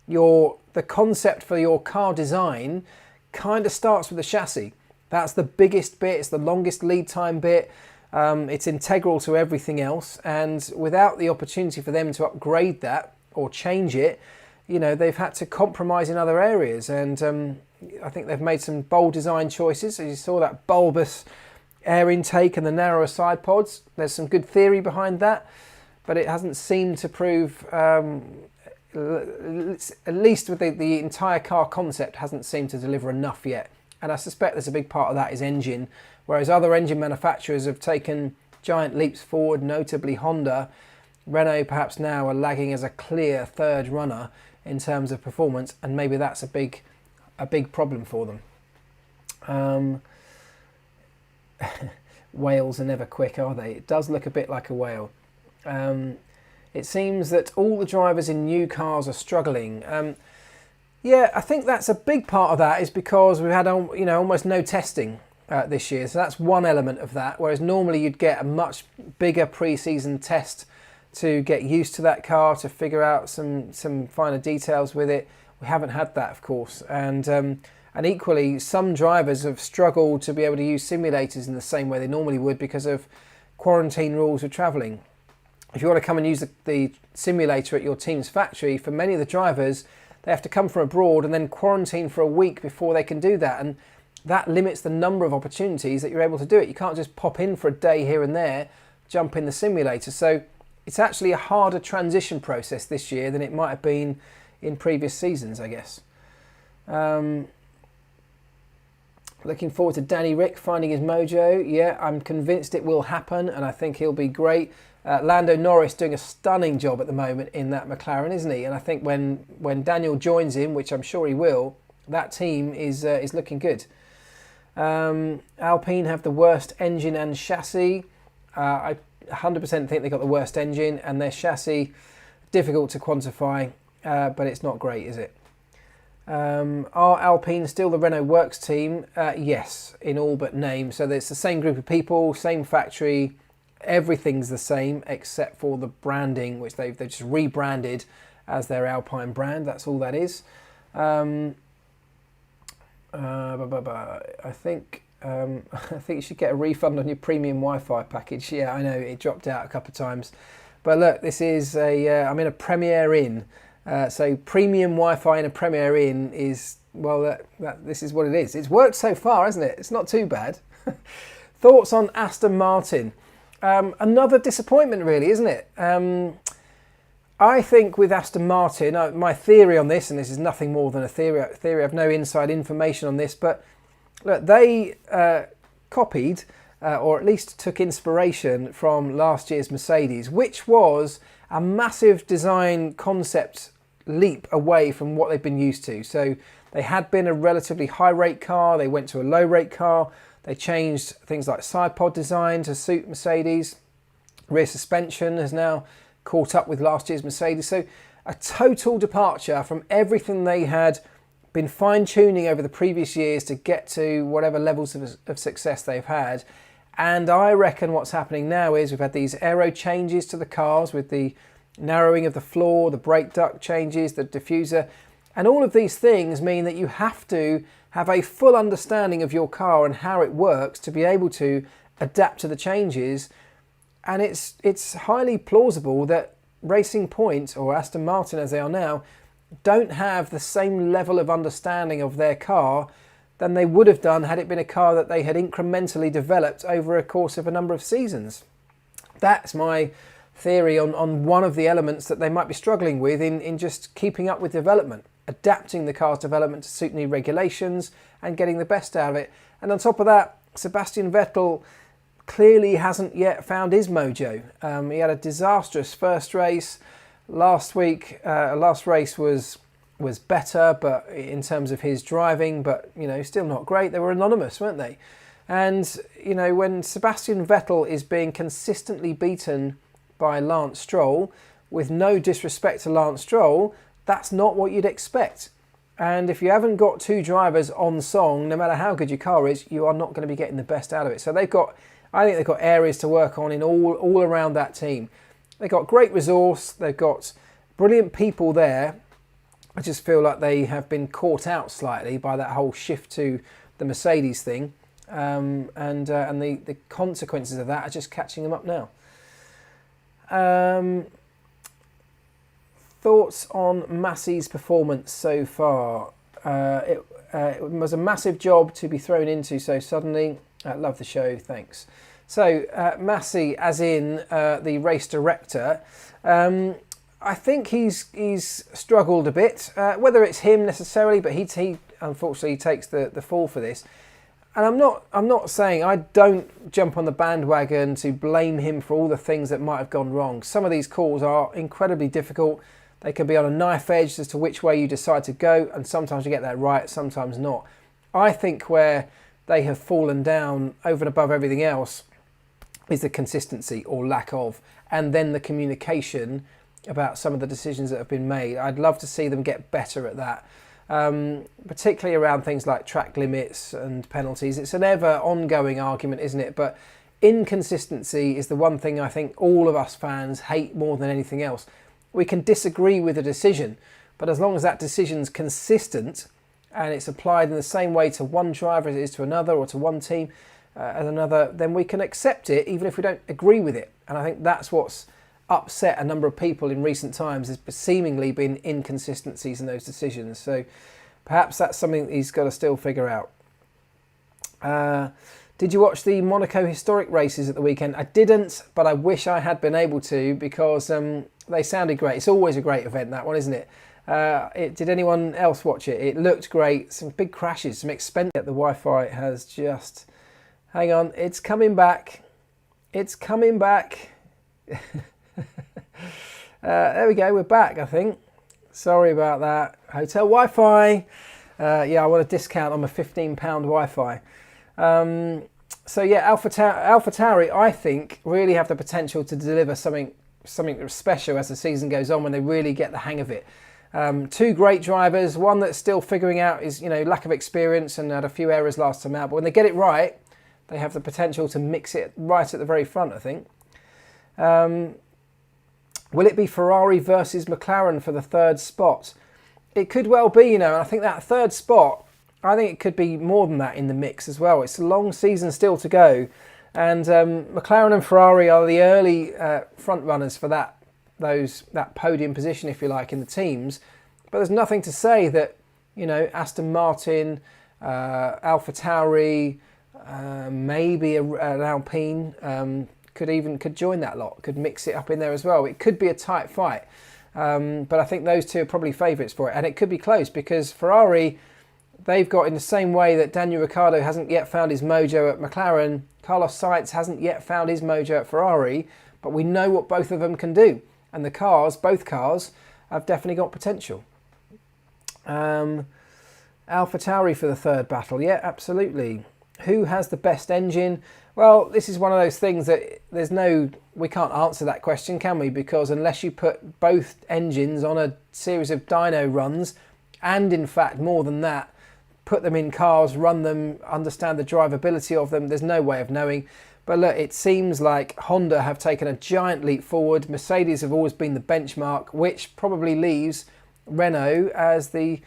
the concept for your car design kind of starts with the chassis. That's the biggest bit, it's the longest lead time bit, it's integral to everything else, and without the opportunity for them to upgrade that or change it, they've had to compromise in other areas. And I think they've made some bold design choices. As you saw, that bulbous air intake and the narrower side pods, there's some good theory behind that, but it hasn't seemed to prove, at least with the entire car concept, hasn't seemed to deliver enough yet. And I suspect there's a big part of that is engine, whereas other engine manufacturers have taken giant leaps forward, notably Honda. Renault perhaps now are lagging as a clear third runner in terms of performance, and maybe that's a big problem for them. Whales are never quick, are they? It does look a bit like a whale. It seems that all the drivers in new cars are struggling. Yeah, I think that's a big part of that is because we've had almost no testing this year. So that's one element of that, whereas normally you'd get a much bigger pre-season test to get used to that car, to figure out some finer details with it. We haven't had that, of course. And equally, some drivers have struggled to be able to use simulators in the same way they normally would because of quarantine rules of travelling. If you want to come and use the simulator at your team's factory, for many of the drivers, they have to come from abroad and then quarantine for a week before they can do that. And that limits the number of opportunities that you're able to do it. You can't just pop in for a day here and there, jump in the simulator. So it's actually a harder transition process this year than it might have been in previous seasons, I guess. Looking forward to Danny Rick finding his mojo. Yeah, I'm convinced it will happen, and I think he'll be great. Lando Norris doing a stunning job at the moment in that McLaren, isn't he? And I think when Daniel joins him, which I'm sure he will, that team is looking good. Alpine have the worst engine and chassis. I 100% think they got the worst engine, and their chassis difficult to quantify, but it's not great, is it? Are Alpine still the Renault Works team? Yes, in all but name. So it's the same group of people, same factory, everything's the same except for the branding, which they've just rebranded as their Alpine brand. That's all that is. I think you should get a refund on your premium Wi-Fi package. Yeah, I know it dropped out a couple of times, but look, this is I'm in a Premier Inn. So premium Wi-Fi in a Premier Inn is, well, this is what it is. It's worked so far, hasn't it? It's not too bad. Thoughts on Aston Martin? Another disappointment, really, isn't it? I think with Aston Martin, my theory on this, and this is nothing more than a theory, I have no inside information on this, but look, they copied, or at least took inspiration from last year's Mercedes, which was a massive design concept leap away from what they've been used to. So they had been a relatively high rate car, they went to a low rate car, they changed things like side pod design to suit Mercedes, rear suspension has now caught up with last year's Mercedes. So a total departure from everything they had been fine-tuning over the previous years to get to whatever levels of success they've had. And I reckon what's happening now is we've had these aero changes to the cars with the narrowing of the floor, the brake duct changes, the diffuser, and all of these things mean that you have to have a full understanding of your car and how it works to be able to adapt to the changes. And it's highly plausible that Racing Point, or Aston Martin as they are now, don't have the same level of understanding of their car than they would have done had it been a car that they had incrementally developed over a course of a number of seasons. That's my theory on one of the elements that they might be struggling with in just keeping up with development, adapting the car's development to suit new regulations and getting the best out of it. And on top of that, Sebastian Vettel clearly hasn't yet found his mojo. He had a disastrous first race. Last race was better, but in terms of his driving, but still not great. They were anonymous, weren't they? And when Sebastian Vettel is being consistently beaten by Lance Stroll, with no disrespect to Lance Stroll, that's not what you'd expect. And if you haven't got two drivers on song, no matter how good your car is, you are not going to be getting the best out of it. So I think they've got areas to work on in all around that team. They've got great resource, they've got brilliant people there. I just feel like they have been caught out slightly by that whole shift to the Mercedes thing. And the consequences of that are just catching them up now. Thoughts on Massey's performance so far? It was a massive job to be thrown into so suddenly. Love the show, thanks. So Massey, as in the race director, I think he's struggled a bit. Whether it's him necessarily, but he unfortunately takes the fall for this. And I'm not saying, I don't jump on the bandwagon to blame him for all the things that might have gone wrong. Some of these calls are incredibly difficult. They can be on a knife edge as to which way you decide to go, and sometimes you get that right, sometimes not. I think where they have fallen down over and above everything else is the consistency or lack of, and then the communication about some of the decisions that have been made. I'd love to see them get better at that. Particularly around things like track limits and penalties. It's an ever ongoing argument, isn't it? But inconsistency is the one thing I think all of us fans hate more than anything else. We can disagree with a decision, but as long as that decision's consistent and it's applied in the same way to one driver as it is to another or to one team, as another, then we can accept it even if we don't agree with it. And I think that's what's upset a number of people in recent times, has seemingly been inconsistencies in those decisions. So perhaps that's something that he's got to still figure out. Did you watch the Monaco historic races at the weekend? I didn't, but I wish I had been able to, because they sounded great. It's always a great event, that one, isn't it? Did anyone else watch it? It looked great. Some big crashes, some expensive. The Wi-Fi has just... Hang on, it's coming back. It's coming back. There we go, we're back, I think. Sorry about that. Hotel Wi-Fi. Yeah, I want a discount on my £15 Wi-Fi. So yeah, AlphaTauri, I think, really have the potential to deliver something special as the season goes on, when they really get the hang of it. Two great drivers, one that's still figuring out his lack of experience and had a few errors last time out, but when they get it right, they have the potential to mix it right at the very front, I think. Will it be Ferrari versus McLaren for the third spot? It could well be, and I think that third spot, I think it could be more than that in the mix as well. It's a long season still to go, and McLaren and Ferrari are the early front runners for that podium position, if you like, in the teams. But there's nothing to say that Aston Martin, AlphaTauri, maybe an Alpine could join that lot, could mix it up in there as well. It could be a tight fight, but I think those two are probably favourites for it, and it could be close, because Ferrari, they've got, in the same way that Daniel Ricciardo hasn't yet found his mojo at McLaren, Carlos Sainz hasn't yet found his mojo at Ferrari, but we know what both of them can do, and both cars have definitely got potential. AlphaTauri for the third battle, yeah, absolutely. Who has the best engine? Well, this is one of those things that we can't answer that question, can we? Because unless you put both engines on a series of dyno runs, and in fact more than that, put them in cars, run them, understand the drivability of them, there's no way of knowing. But look, it seems like Honda have taken a giant leap forward. Mercedes have always been the benchmark, which probably leaves Renault as the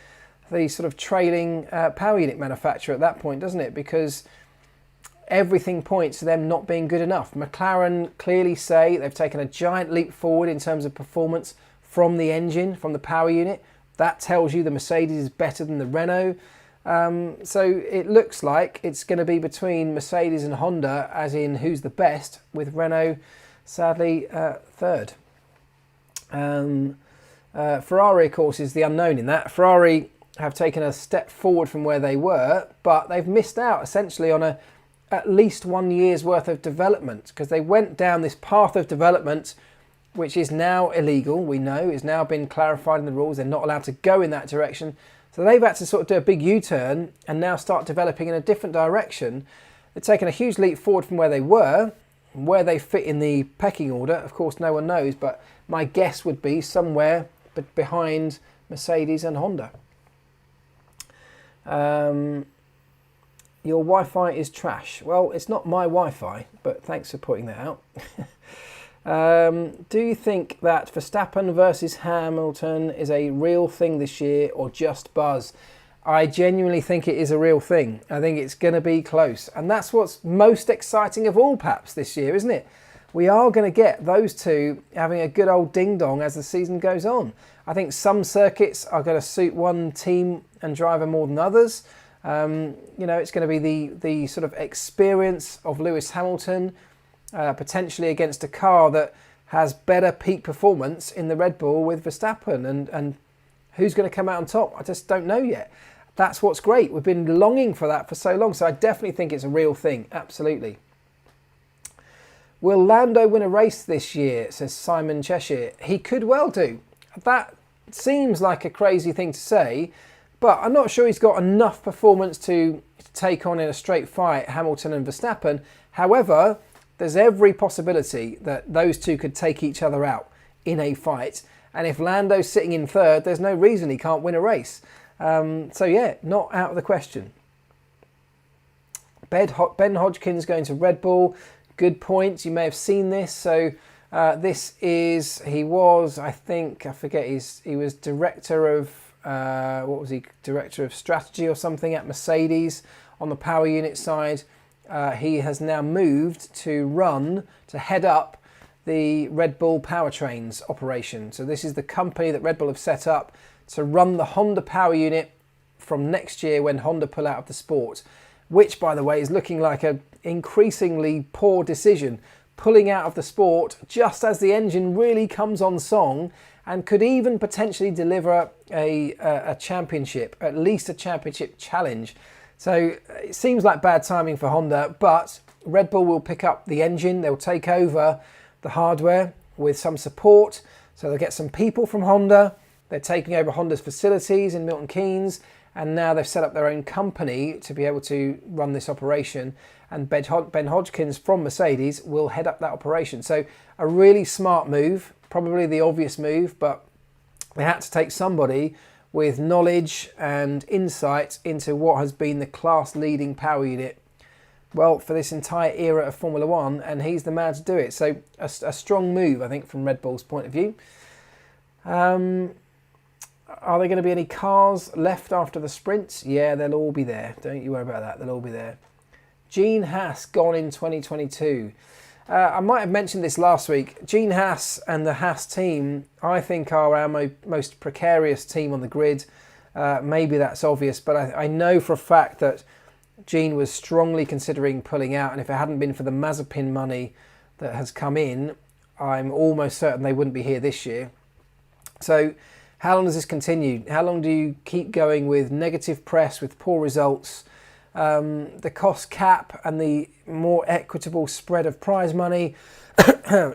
sort of trailing power unit manufacturer at that point, doesn't it? Because everything points to them not being good enough. McLaren clearly say they've taken a giant leap forward in terms of performance from the engine, from the power unit. That tells you the Mercedes is better than the Renault. So it looks like it's going to be between Mercedes and Honda, as in who's the best, with Renault sadly third. Ferrari, of course, is the unknown in that. Ferrari have taken a step forward from where they were, but they've missed out essentially on at least 1 year's worth of development, because they went down this path of development which is now illegal, we know, has now been clarified in the rules. They're not allowed to go in that direction. So they've had to sort of do a big U-turn and now start developing in a different direction. They've taken a huge leap forward from where they were. Where they fit in the pecking order, of course, no one knows, but my guess would be somewhere behind Mercedes and Honda. Your Wi-Fi is trash. Well, it's not my Wi-Fi, but thanks for pointing that out. Do you think that Verstappen versus Hamilton is a real thing this year, or just buzz? I genuinely think it is a real thing. I think it's going to be close. And that's what's most exciting of all, perhaps, this year, isn't it? We are going to get those two having a good old ding-dong as the season goes on. I think some circuits are going to suit one team and driver more than others. It's going to be the sort of experience of Lewis Hamilton, potentially against a car that has better peak performance in the Red Bull with Verstappen, and who's going to come out on top? I just don't know yet. That's what's great. We've been longing for that for so long, so I definitely think it's a real thing, absolutely. Will Lando win a race this year, says Simon Cheshire? He could well do. That seems like a crazy thing to say, but I'm not sure he's got enough performance to take on in a straight fight Hamilton and Verstappen. However, there's every possibility that those two could take each other out in a fight. And if Lando's sitting in third, there's no reason he can't win a race. So yeah, not out of the question. Ben Hodgkin's going to Red Bull. Good point. You may have seen this. So he was director of, director of strategy or something at Mercedes on the power unit side he has now moved to head up the Red Bull powertrains operation. So this is the company that Red Bull have set up to run the Honda power unit from next year when Honda pull out of the sport, which, by the way, is looking like an increasingly poor decision, pulling out of the sport just as the engine really comes on song and could even potentially deliver a championship, at least a championship challenge. So it seems like bad timing for Honda, but Red Bull will pick up the engine, they'll take over the hardware with some support, so they'll get some people from Honda. They're taking over Honda's facilities in Milton Keynes, and now they've set up their own company to be able to run this operation, and Ben Hodgkins from Mercedes will head up that operation. So a really smart move, probably the obvious move, but they had to take somebody with knowledge and insight into what has been the class-leading power unit, well, for this entire era of Formula One, and he's the man to do it. So a strong move, I think, from Red Bull's point of view. Are there going to be any cars left after the sprints? Yeah, they'll all be there. Don't you worry about that. They'll all be there. Gene Haas gone in 2022. I might have mentioned this last week. Gene Haas and the Haas team, I think, are our most precarious team on the grid. Maybe that's obvious, but I know for a fact that Gene was strongly considering pulling out, and if it hadn't been for the Mazepin money that has come in, I'm almost certain they wouldn't be here this year. So how long does this continue? How long do you keep going with negative press, with poor results? The cost cap and the more equitable spread of prize money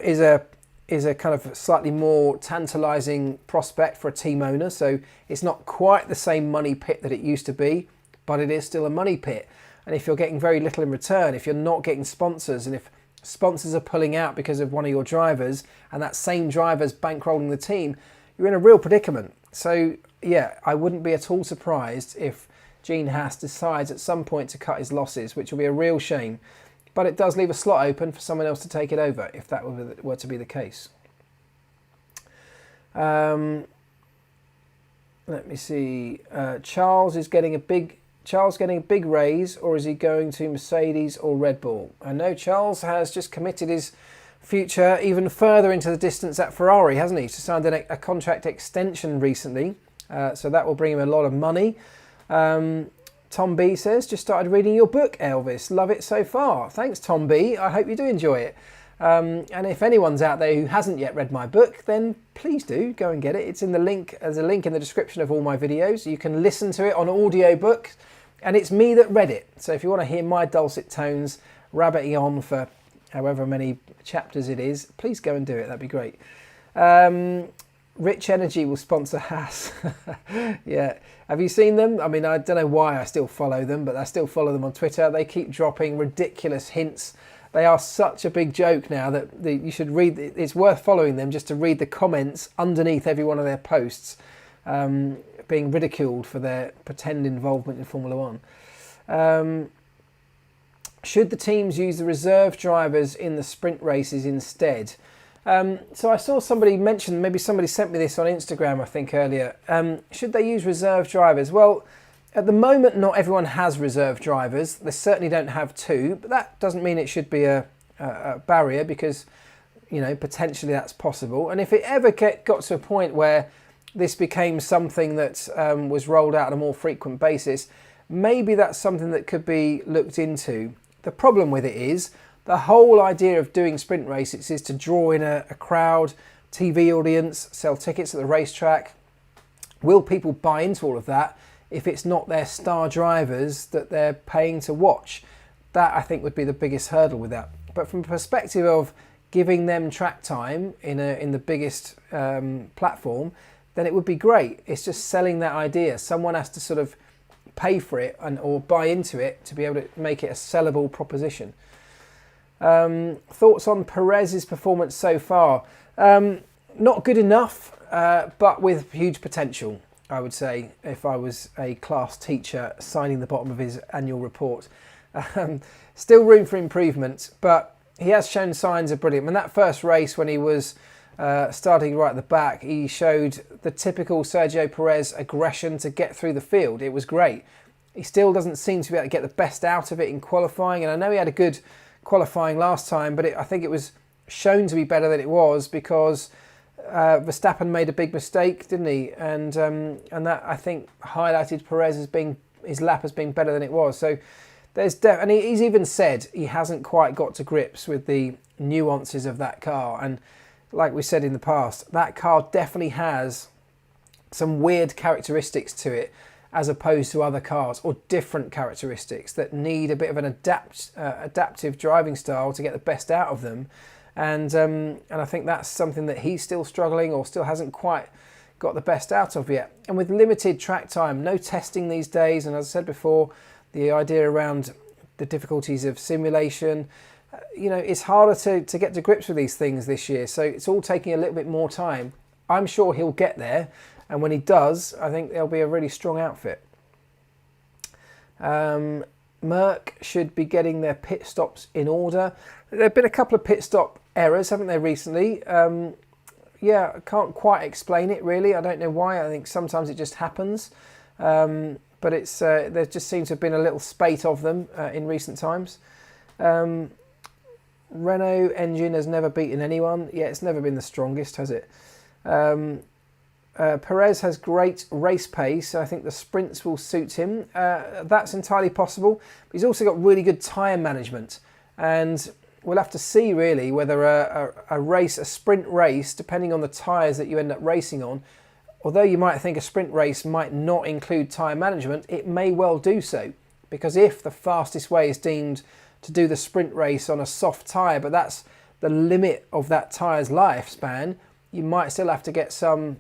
is a kind of slightly more tantalising prospect for a team owner. So it's not quite the same money pit that it used to be, but it is still a money pit. And if you're getting very little in return, if you're not getting sponsors, and if sponsors are pulling out because of one of your drivers, and that same driver's bankrolling the team, you're in a real predicament. So yeah, I wouldn't be at all surprised if Gene Haas decides at some point to cut his losses, which will be a real shame. But it does leave a slot open for someone else to take it over, if that were to be the case. Let me see. Charles getting a big raise, or is he going to Mercedes or Red Bull? I know Charles has just committed his future even further into the distance at Ferrari, hasn't he? He's signed a contract extension recently, so that will bring him a lot of money. Tom B says, just started reading your book, Elvis. Love it so far. Thanks, Tom B. I hope you do enjoy it. And if anyone's out there who hasn't yet read my book, then please do go and get it. It's in the link. There's a link in the description of all my videos. You can listen to it on audiobook, and it's me that read it. So if you want to hear my dulcet tones rabbiting on for however many chapters it is, please go and do it. That'd be great. Rich Energy will sponsor Haas. Yeah. Have you seen them? I mean, I don't know why I still follow them, but I still follow them on Twitter. They keep dropping ridiculous hints. They are such a big joke now that you should read. It's worth following them just to read the comments underneath every one of their posts, being ridiculed for their pretend involvement in Formula One. Should the teams use the reserve drivers in the sprint races instead? So I saw somebody mention, maybe somebody sent me this on Instagram, I think earlier. Should they use reserve drivers? Well, at the moment, not everyone has reserve drivers. They certainly don't have two, but that doesn't mean it should be a barrier, because, you know, potentially that's possible. And if it ever got to a point where this became something that was rolled out on a more frequent basis, maybe that's something that could be looked into. The problem with it is the whole idea of doing sprint races is to draw in a crowd, TV audience, sell tickets at the racetrack. Will people buy into all of that if it's not their star drivers that they're paying to watch? That, I think, would be the biggest hurdle with that. But from a perspective of giving them track time in the biggest platform, then it would be great. It's just selling that idea. Someone has to sort of pay for it or buy into it to be able to make it a sellable proposition. Thoughts on Perez's performance so far? Not good enough, but with huge potential, I would say, if I was a class teacher signing the bottom of his annual report. Still room for improvement, but he has shown signs of brilliance. In that first race, when he was starting right at the back, he showed the typical Sergio Perez aggression to get through the field. It was great. he still doesn't seem to be able to get the best out of it in qualifying. And I know he had a good qualifying last time, but I think it was shown to be better than it was because Verstappen made a big mistake, didn't he? And that, I think, highlighted Perez as being, his lap as being better than it was. So and he's even said he hasn't quite got to grips with the nuances of that car. And like we said in the past, that car definitely has some weird characteristics to it as opposed to other cars, or different characteristics that need a bit of an adaptive driving style to get the best out of them. And I think that's something that he's still struggling, or still hasn't quite got the best out of yet. And with limited track time, no testing these days, and as I said before, the idea around the difficulties of simulation, it's harder to get to grips with these things this year. So it's all taking a little bit more time. I'm sure he'll get there. And when he does, I think there'll be a really strong outfit. Marc should be getting their pit stops in order. There have been a couple of pit stop errors, haven't there, recently? I can't quite explain it, really. I don't know why. I think sometimes it just happens. But there just seems to have been a little spate of them in recent times. Renault engine has never beaten anyone. Yeah, it's never been the strongest, has it? Perez has great race pace. I think the sprints will suit him. That's entirely possible. But he's also got really good tyre management. And we'll have to see, really, whether a sprint race, depending on the tyres that you end up racing on, although you might think a sprint race might not include tyre management, it may well do so. Because if the fastest way is deemed to do the sprint race on a soft tyre, but that's the limit of that tyre's lifespan, you might still have to get some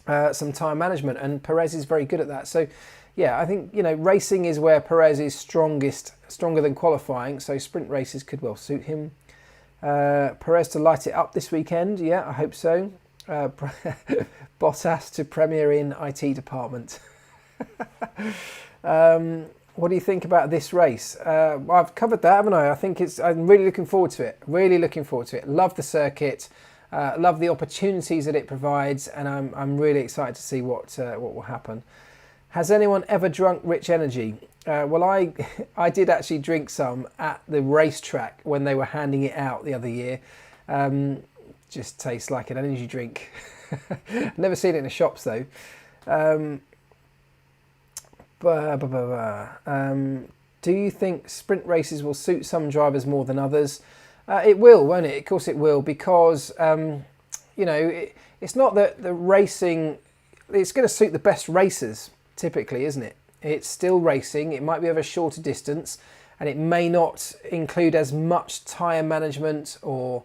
tyre management, and Perez is very good at that. So yeah, I think racing is where Perez is stronger than qualifying, so sprint races could well suit him. Perez to light it up this weekend, yeah, I hope so. Bottas to premiere in IT department. What do you think about this race? I've covered that, haven't I? I'm really looking forward to it. Love the circuit. Love the opportunities that it provides, and I'm really excited to see what will happen. Has anyone ever drunk Rich Energy? Well, I did actually drink some at the racetrack when they were handing it out the other year. Just tastes like an energy drink. Never seen it in the shops though. Do you think sprint races will suit some drivers more than others? It will, won't it? Of course it will, because it's not that the racing, it's going to suit the best racers typically, isn't it? It's still racing. It might be over a shorter distance, and it may not include as much tyre management or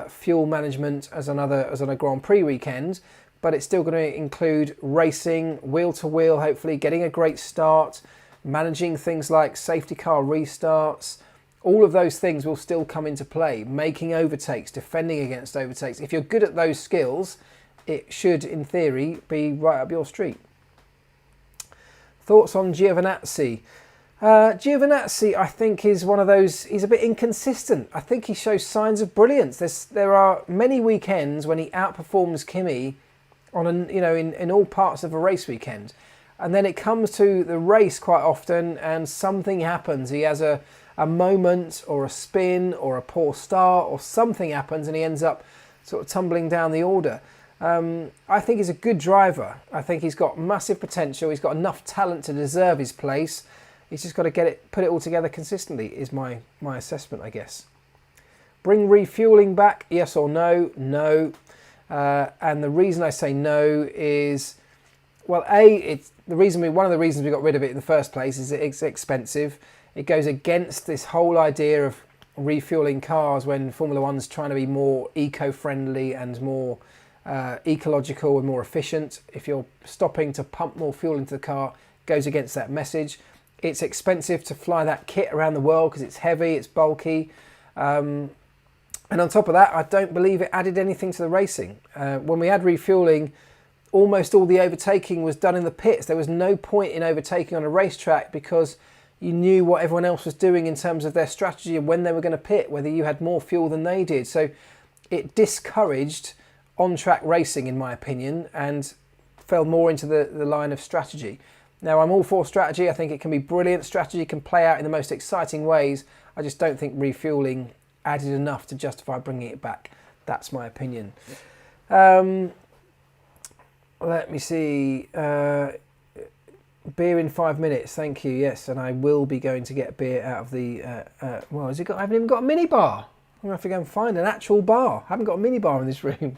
fuel management as on a Grand Prix weekend, but it's still going to include racing, wheel to wheel, hopefully getting a great start, managing things like safety car restarts. All of those things will still come into play. Making overtakes, defending against overtakes. If you're good at those skills, it should, in theory, be right up your street. Thoughts on Giovinazzi? Giovinazzi, I think, is one of those, he's a bit inconsistent. I think he shows signs of brilliance. There are many weekends when he outperforms Kimi on in all parts of a race weekend. And then it comes to the race quite often and something happens. He has a moment or a spin or a poor start or something happens and he ends up sort of tumbling down the order. I think he's a good driver. I think he's got massive potential. He's got enough talent to deserve his place. He's just got to put it all together consistently is my assessment, I guess. Bring refueling back, yes or no? No. And the reason I say no is, well, one of the reasons we got rid of it in the first place is it's expensive. It goes against this whole idea of refueling cars when Formula One's trying to be more eco-friendly and more ecological and more efficient. If you're stopping to pump more fuel into the car, it goes against that message. It's expensive to fly that kit around the world because it's heavy, it's bulky. And on top of that, I don't believe it added anything to the racing. When we had refueling, almost all the overtaking was done in the pits. There was no point in overtaking on a racetrack because you knew what everyone else was doing in terms of their strategy and when they were going to pit, whether you had more fuel than they did. So it discouraged on-track racing, in my opinion, and fell more into the line of strategy. Now, I'm all for strategy. I think it can be brilliant. Strategy can play out in the most exciting ways. I just don't think refueling added enough to justify bringing it back. That's my opinion. Let me see. Beer in 5 minutes. Thank you. Yes, and I will be going to get beer out of the... well, has it got? I haven't even got a mini bar. I'm going to have to go and find an actual bar. I haven't got a mini bar in this room.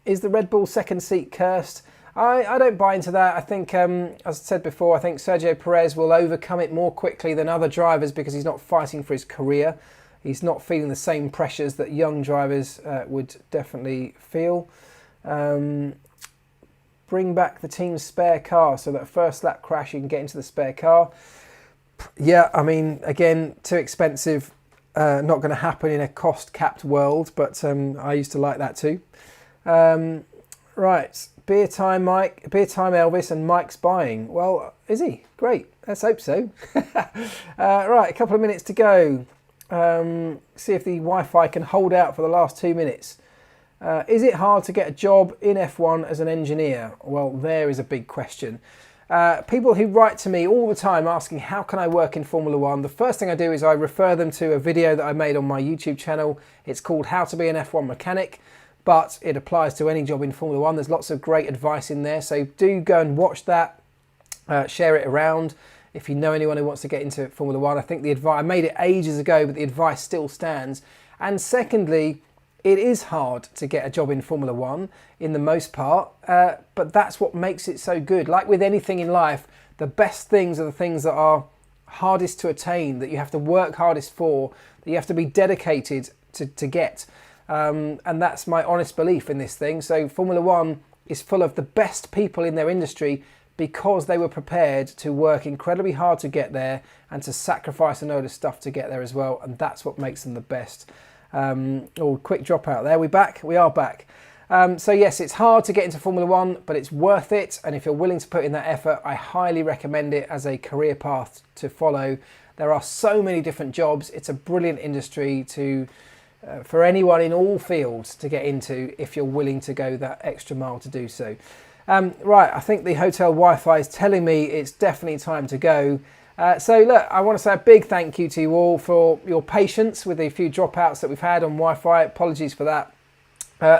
Is the Red Bull second seat cursed? I don't buy into that. I think, as I said before, I think Sergio Perez will overcome it more quickly than other drivers because he's not fighting for his career. He's not feeling the same pressures that young drivers would definitely feel. Bring back the team's spare car so that first lap crash you can get into the spare car. Yeah, I mean, again, too expensive. Not going to happen in a cost-capped world, but I used to like that too. Right, beer time, Mike. Beer time, Elvis, and Mike's buying. Well, is he? Great. Let's hope so. Right, a couple of minutes to go. See if the Wi-Fi can hold out for the last 2 minutes. Is it hard to get a job in F1 as an engineer? Well, there is a big question. People who write to me all the time asking how can I work in Formula One, the first thing I do is I refer them to a video that I made on my YouTube channel. It's called How to Be an F1 Mechanic, but it applies to any job in Formula One. There's lots of great advice in there, so do go and watch that, share it around. If you know anyone who wants to get into Formula One, I think the advice, I made it ages ago, but the advice still stands. And secondly, it is hard to get a job in Formula One in the most part, but that's what makes it so good. Like with anything in life, the best things are the things that are hardest to attain, that you have to work hardest for, that you have to be dedicated to get. And that's my honest belief in this thing. So Formula One is full of the best people in their industry because they were prepared to work incredibly hard to get there and to sacrifice a load of stuff to get there as well. And that's what makes them the best. Quick dropout there. We back? We are back. So yes, it's hard to get into Formula One, but it's worth it. And if you're willing to put in that effort, I highly recommend it as a career path to follow. There are so many different jobs. It's a brilliant industry for anyone in all fields to get into if you're willing to go that extra mile to do so. Right, I think the hotel Wi-Fi is telling me it's definitely time to go. So look, I want to say a big thank you to you all for your patience with the few dropouts that we've had on Wi-Fi. Apologies for that.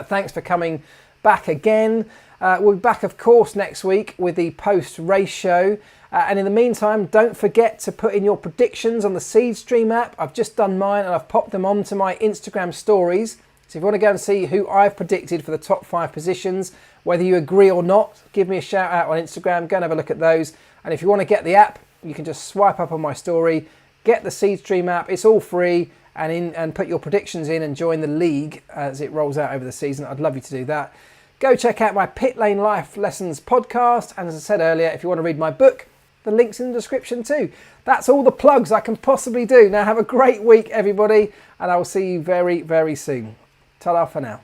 Thanks for coming back again. We'll be back, of course, next week with the post-race show. And in the meantime, don't forget to put in your predictions on the Seedstream app. I've just done mine and I've popped them onto my Instagram stories. So if you want to go and see who I've predicted for the top 5 positions, whether you agree or not, give me a shout out on Instagram. Go and have a look at those. And if you want to get the app, you can just swipe up on my story, get the Seedstream app. It's all free, and put your predictions in and join the league as it rolls out over the season. I'd love you to do that. Go check out my Pit Lane Life Lessons podcast. And as I said earlier, if you want to read my book, the link's in the description too. That's all the plugs I can possibly do. Now have a great week, everybody, and I will see you very, very soon. Ta-ra for now.